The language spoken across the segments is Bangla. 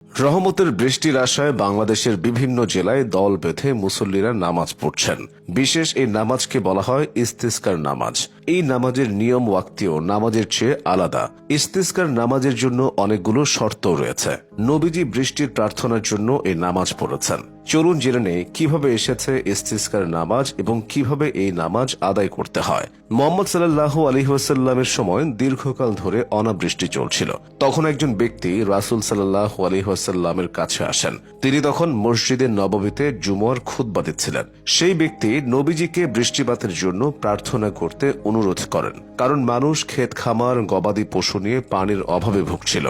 রহমতের বৃষ্টির আশায় বাংলাদেশের বিভিন্ন জেলায় দল বেঁধে মুসল্লিরা নামাজ পড়ছেন। বিশেষ এই নামাজকে বলা হয় ইস্তিসকার নামাজ। এই নামাজের নিয়ম ওয়াক্তিও নামাজের চেয়ে আলাদা। ইস্তিসকার নামাজের জন্য অনেকগুলো শর্ত রয়েছে। নবীজি বৃষ্টির প্রার্থনার জন্য এই নামাজ পড়েছেন। চলুন জেনে নেই কিভাবে এসেছে ইস্তিসকার নামাজ এবং কিভাবে এই নামাজ আদায় করতে হয়। মুহাম্মদ সাল্লাল্লাহু আলাইহি ওয়াসাল্লামের সময় দীর্ঘকাল ধরে অনাবৃষ্টি চলছিল। তখন একজন ব্যক্তি রাসূল সাল্লাল্লাহু আলাইহি ওয়াসাল্লামের কাছে আসেন। তিনি তখন মসজিদে নববীতে জুমার খুতবা দিচ্ছিলেন। সেই ব্যক্তি নবীজিকে বৃষ্টিপাতের জন্য প্রার্থনা করতে অনুরোধ করেন, কারণ মানুষ ক্ষেত খামার গবাদি পশু নিয়ে পানির অভাবে ভুগছিল।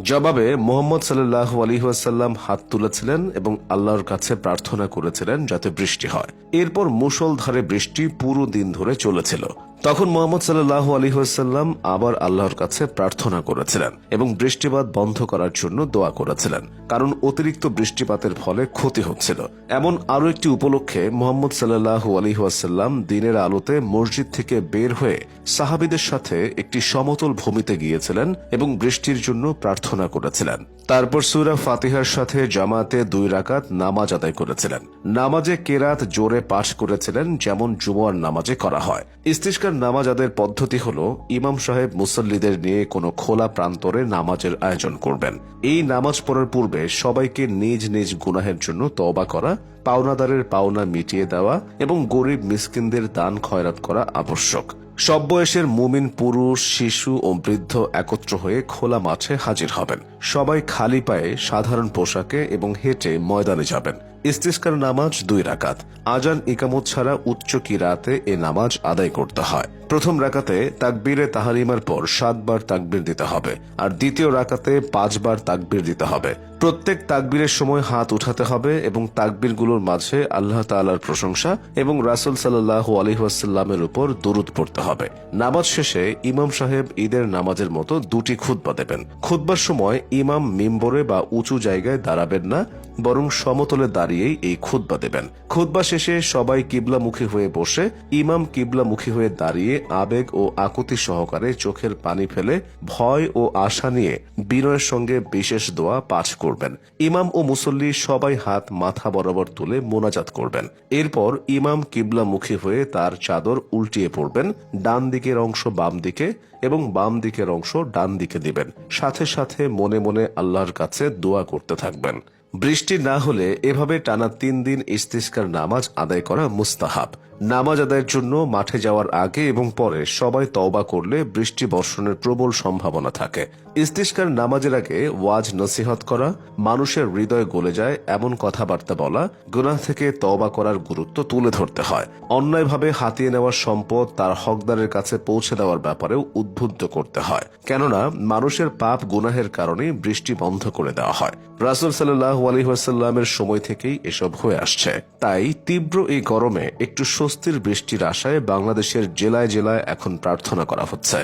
জবাবে মুহাম্মদ সাল্লাল্লাহু আলাইহি ওয়াসাল্লাম হাত তুলেছিলেন এবং আল্লাহর কাছে প্রার্থনা করেছিলেন যাতে বৃষ্টি হয়। এরপর মুষলধারে বৃষ্টি পুরো দিন ধরে চলেছিল। তখন মুহাম্মদ সাল্লাল্লাহু আলাইহি ওয়াসাল্লাম আবার আল্লাহর কাছে প্রার্থনা করেছিলেন এবং বৃষ্টিপাত বন্ধ করার জন্য দোয়া করেছিলেন, কারণ অতিরিক্ত বৃষ্টিপাতের ফলে ক্ষতি হচ্ছিল। এমন আরো একটি উপলক্ষে মুহাম্মদ সাল্লাল্লাহু আলাইহি ওয়াসাল্লাম দিনের আলোতে মসজিদ থেকে বের হয়ে সাহাবীদের সাথে একটি সমতল ভূমিতে গিয়েছিলেন এবং বৃষ্টির জন্য প্রার্থনা করেছিলেন। তারপর সূরা ফাতিহার সাথে জামাতে 2 রাকাত নামাজ আদায় করেছিলেন। নামাজে কেরাত জোরে পাঠ করেছিলেন, যেমন জুমার নামাজে করা হয়। ইস্তিসকার নামাজ আদায়ের পদ্ধতি হলো, ইমাম সাহেব মুসল্লিদের নিয়ে কোনো খোলা প্রান্তরে নামাজের আয়োজন করবেন। এই নামাজ পড়ার পূর্বে সবাইকে নিজ নিজ গুনাহের জন্য তওবা করা, পাওনাদারের পাওনা মিটিয়ে দেওয়া এবং গরিব মিসকিনদের দান খয়রাত করা আবশ্যক। সব বয়সের মুমিন পুরুষ, শিশু ও বৃদ্ধ একত্র হয়ে খোলা মাঠে হাজির হবেন। সবাই খালি পায়ে সাধারণ পোশাকে এবং হেঁটে ময়দানে যাবেন। ইস্তিসকার নামাজ 2 রাকাত। আজান ইকামত ছাড়া উচ্চ কিরাতে এ নামাজ আদায় করতে হয়। প্রথম রাকাতে তাকবীরে তাহরিমার পর 7 বার তাকবীর দিতে হবে, আর দ্বিতীয় রাকাতে 5 বার তাকবীর দিতে হবে। প্রত্যেক তাকবীরের সময় হাত উঠাতে হবে এবং তাকবীরগুলোর মাঝে আল্লাহ তাআলার প্রশংসা এবং রাসূল সাল্লাল্লাহু আলাইহি ওয়াসাল্লামের উপর দরুদ পড়তে হবে। নামাজ শেষে ইমাম সাহেব ঈদের নামাজের মতো 2টি খুতবা দেবেন। খুতবার সময় ইমাম মিম্বরে বা উঁচু জায়গায় দাঁড়াবেন না, বরং সমতলে দাঁড়িয়েই এই খুতবা দেবেন। খুতবা শেষে সবাই কিবলামুখী হয়ে বসে ইমাম কিবলামুখী হয়ে দাঁড়িয়ে আবেগ ও আকুতি সহকারে চোখের পানি ফেলে ভয় ও আশা নিয়ে বিনয়ের সঙ্গে বিশেষ দোয়া পাঠ করবেন। ইমাম ও মুসল্লি সবাই হাত মাথা বরাবর তুলে মোনাজাত করবেন। এরপর ইমাম কিবলামুখী হয়ে তার চাদর উল্টিয়ে পড়বেন। ডান দিকের অংশ বাম দিকে এবং বাম দিকের অংশ ডান দিকে দিবেন। সাথে সাথে মনে মনে আল্লাহর কাছে দোয়া করতে থাকবেন। বৃষ্টি না হলে এভাবে টানা 3 দিন ইস্তিসকার নামাজ আদায় করা মুস্তাহাব। নামাজ আদায়ের জন্য মাঠে যাওয়ার আগে এবং পরে সবাই তওবা করলে বৃষ্টি বর্ষণের প্রবল সম্ভাবনা থাকে। ইস্তিসকার নামাজের আগে ওয়াজ নসিহত করা, মানুষের হৃদয় গলে যায় এমন কথাবার্তা বলা, গুনাহ থেকে তওবা করার গুরুত্ব তুলে ধরতে হয়। অন্যায়ভাবে হাতিয়ে নেওয়া সম্পদ তার হকদারের কাছে পৌঁছে দেওয়ার ব্যাপারেও উদ্বুদ্ধ করতে হয়, কেননা মানুষের পাপ গুনাহের কারণে বৃষ্টি বন্ধ করে দেওয়া হয়। রাসূল সাল্লাল্লাহু আলাইহি ওয়াসাল্লামের সময় থেকেই এসব হয়ে আসছে। তাই তীব্র এই গরমে একটু স্বস্তির বৃষ্টির আশায় বাংলাদেশের জেলায় জেলায় এখন প্রার্থনা করা হচ্ছে।